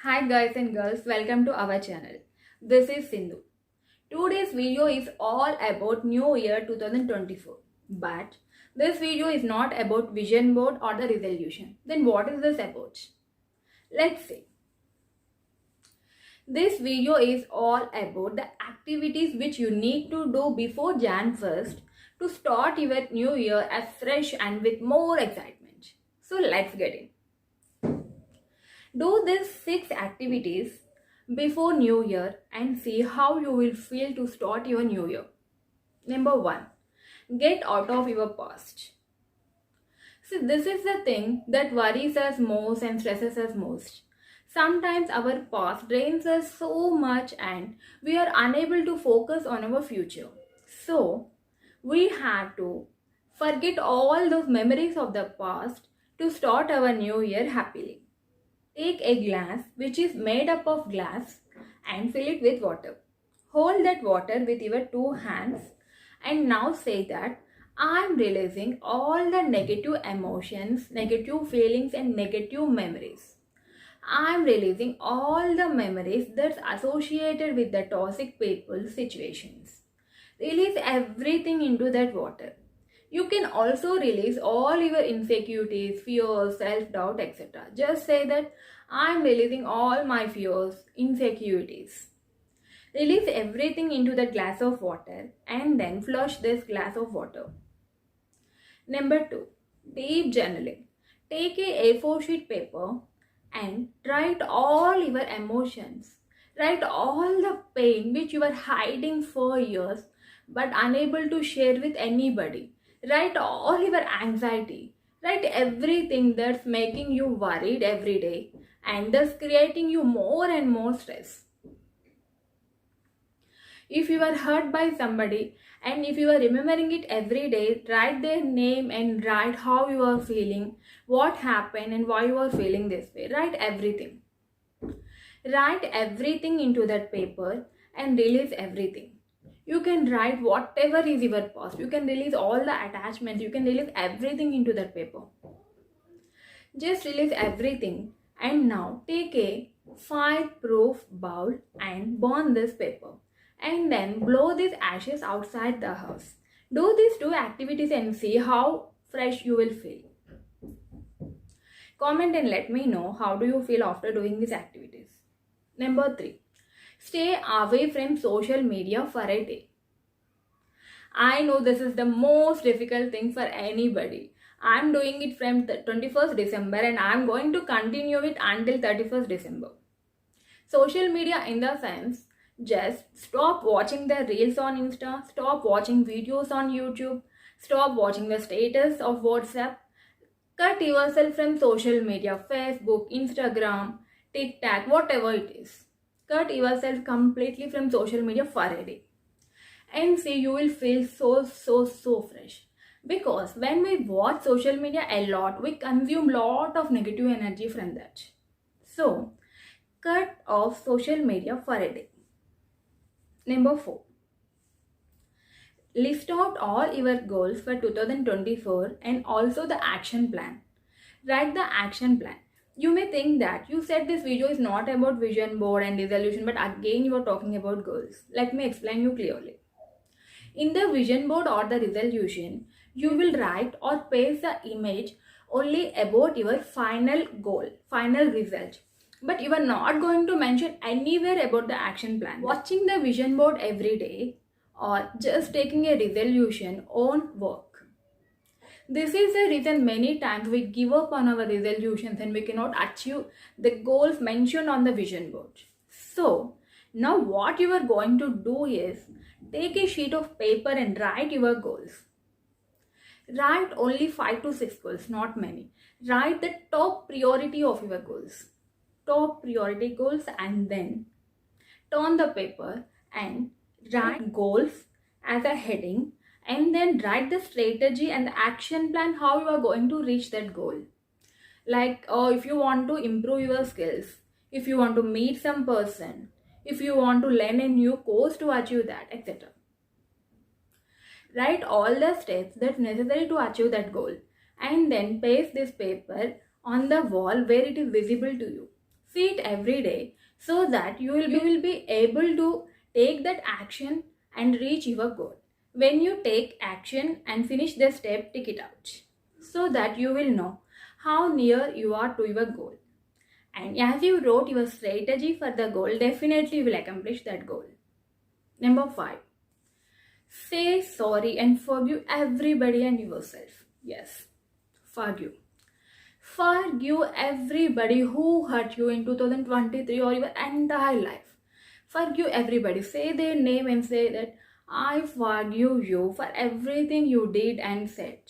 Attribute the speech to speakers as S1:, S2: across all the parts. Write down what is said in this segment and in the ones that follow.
S1: Hi guys and girls, welcome to our channel. This is Sindhu. Today's video is all about New Year 2024. But this video is not about vision board or the resolution. Then what is this about? Let's see. This video is all about the activities which you need to do before Jan 1st to start your new year as fresh and with more excitement. So let's get in. Do these 6 activities before New Year and see how you will feel to start your new year. Number 1. Get out of your past. See, this is the thing that worries us most and stresses us most. Sometimes our past drains us so much and we are unable to focus on our future. So, we have to forget all those memories of the past to start our new year happily. Take a glass which is made up of glass and fill it with water. Hold that water with your 2 hands and now say that I am releasing all the negative emotions, negative feelings and negative memories. I am releasing all the memories that's associated with the toxic people situations. Release everything into that water. You can also release all your insecurities, fears, self-doubt, etc. Just say that I am releasing all my fears, insecurities. Release everything into that glass of water and then flush this glass of water. Number 2. Deep journaling. Take a A4 sheet paper and write all your emotions. Write all the pain which you are hiding for years but unable to share with anybody. Write all your anxiety. Write everything that's making you worried every day and thus creating you more and more stress. If you are hurt by somebody and if you are remembering it every day, write their name and write how you are feeling, what happened and why you are feeling this way. Write everything. Write everything into that paper and release everything. You can write whatever is your past. You can release all the attachments. You can release everything into that paper. Just release everything and now take a fireproof bowl and burn this paper. And then blow these ashes outside the house. Do these 2 activities and see how fresh you will feel. Comment and let me know how do you feel after doing these activities. Number 3. Stay away from social media for a day. I know this is the most difficult thing for anybody. I'm doing it from the 21st December and I'm going to continue it until 31st December. Social media in the sense, just stop watching the reels on Insta, stop watching videos on YouTube, stop watching the status of WhatsApp. Cut yourself from social media, Facebook, Instagram, TikTok, whatever it is. Cut yourself completely from social media for a day. And see, you will feel so fresh. Because when we watch social media a lot, we consume lot of negative energy from that. So, cut off social media for a day. Number 4. List out all your goals for 2024 and also the action plan. Write the action plan. You may think that you said this video is not about vision board and resolution, but again you are talking about goals. Let me explain you clearly. In the vision board or the resolution, you will write or paste the image only about your final goal, final result. But you are not going to mention anywhere about the action plan. Watching the vision board every day or just taking a resolution won't work. This is the reason many times we give up on our resolutions and we cannot achieve the goals mentioned on the vision board. So, now what you are going to do is take a sheet of paper and write your goals. Write only 5 to 6 goals, not many. Write the top priority of your goals. Top priority goals and then turn the paper and write goals as a heading and then write the strategy and the action plan how you are going to reach that goal. Like if you want to improve your skills, if you want to meet some person, if you want to learn a new course to achieve that, etc. Write all the steps that's necessary to achieve that goal and then paste this paper on the wall where it is visible to you. See it every day so that you will be able to take that action and reach your goal. When you take action and finish the step, tick it out so that you will know how near you are to your goal. And as you wrote your strategy for the goal, definitely you will accomplish that goal. Number 5. Say sorry and forgive everybody and yourself. Yes, forgive. Forgive everybody who hurt you in 2023 or your entire life. Forgive everybody. Say their name and say that I forgive you for everything you did and said.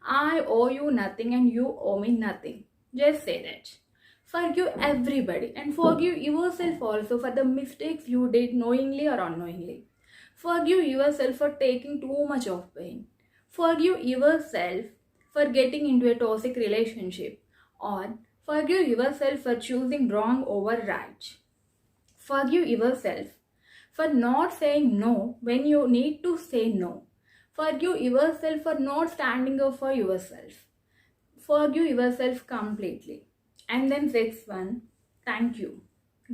S1: I owe you nothing and you owe me nothing. Just say that. Forgive everybody and forgive yourself also for the mistakes you did knowingly or unknowingly. Forgive yourself for taking too much of pain. Forgive yourself for getting into a toxic relationship, or forgive yourself for choosing wrong over right. Forgive yourself for not saying no when you need to say no. Forgive yourself for not standing up for yourself. Forgive yourself completely. And then sixth one, thank you.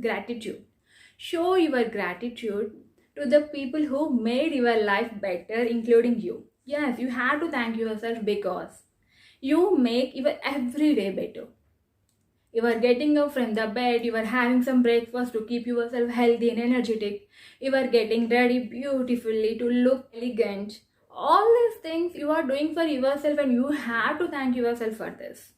S1: Gratitude. Show your gratitude to the people who made your life better, including you. Yes, you have to thank yourself because you make your everyday better. You are getting up from the bed, you are having some breakfast to keep yourself healthy and energetic, you are getting ready beautifully to look elegant. All these things you are doing for yourself and you have to thank yourself for this.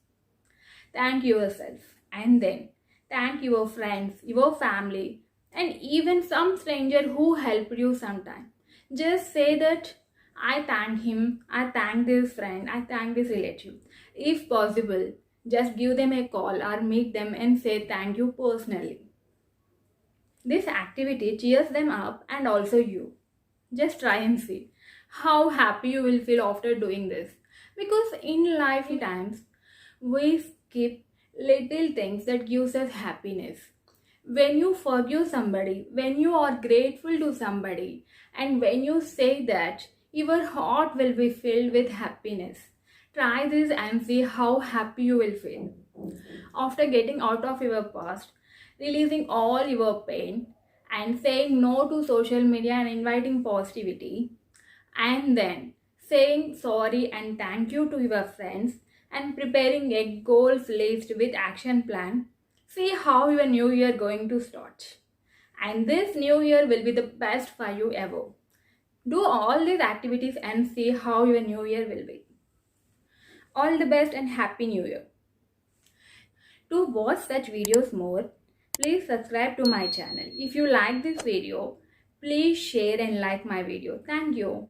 S1: Thank yourself and then thank your friends, your family, and even some stranger who helped you sometime. Just say that I thank him, I thank this friend, I thank this relative. If possible, just give them a call or meet them and say thank you personally. This activity cheers them up and also you. Just try and see how happy you will feel after doing this. Because in life times, we skip little things that gives us happiness. When you forgive somebody, when you are grateful to somebody, and when you say that, your heart will be filled with happiness. Try this and see how happy you will feel. After getting out of your past, releasing all your pain, and saying no to social media and inviting positivity, and then saying sorry and thank you to your friends, and preparing a goals list with action plan, see how your new year going to start. And this new year will be the best for you ever. Do all these activities and see how your new year will be. All the best and happy new year. To watch such videos more, please subscribe to my channel. If you like this video, please share and like my video. Thank you.